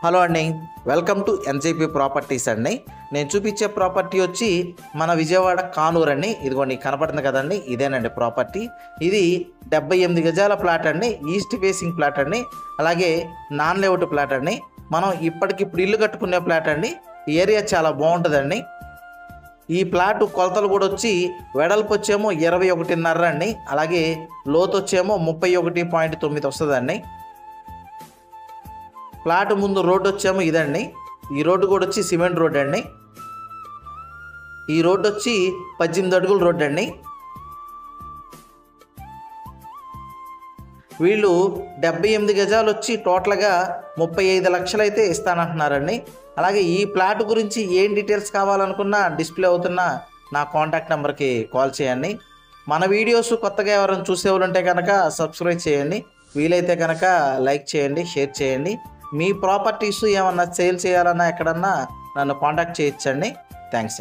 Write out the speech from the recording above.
Hello అండి, welcome to NJP properties అండి. నేను చూపించే ప్రాపర్టీ వచ్చి మన విజయవాడ కానూరు అండి. ఇదిగోండి కనపడుతుంది కదండి, ఇదేనండి ప్రాపర్టీ. ఇది 78 గజాల ప్లాట్ అండి, ఈస్ట్ ఫేసింగ్ ప్లాట్ అండి, అలాగే నాన్ లేఅవుట్ ప్లాట్ అండి. మనం ఇప్పటికిప్పుడు ఇల్లు కట్టుకునే ప్లాట్ అండి. ఈ ఏరియా చాలా బాగుంటుందండి. ఈ ప్లాట్ కొలతలు కూడా వచ్చి వెడల్పు వచ్చేమో 21.5 అండి, అలాగే లోతు వచ్చేమో 31.9 వస్తుందండి. ప్లాట్ ముందు రోడ్డు వచ్చేమో ఇదండి. ఈ రోడ్డు కూడా వచ్చి సిమెంట్ రోడ్ అండి. ఈ రోడ్డు వచ్చి 18 అడుగుల రోడ్డు అండి. వీళ్ళు 78 గజాలు వచ్చి టోటల్గా 35 లక్షలు అయితే ఇస్తానంటున్నారండి. అలాగే ఈ ప్లాట్ గురించి ఏం డీటెయిల్స్ కావాలనుకున్నా డిస్ప్లే అవుతున్న నా కాంటాక్ట్ నెంబర్కి కాల్ చేయండి. మన వీడియోస్ కొత్తగా ఎవరైనా చూసేవాళ్ళు ఉంటే కనుక సబ్స్క్రైబ్ చేయండి. వీలైతే కనుక లైక్ చేయండి, షేర్ చేయండి. మీ ప్రాపర్టీస్ ఏమన్నా సేల్ చేయాలన్నా ఎక్కడన్నా నన్ను కాంటాక్ట్ చేయొచ్చండి. థ్యాంక్స్.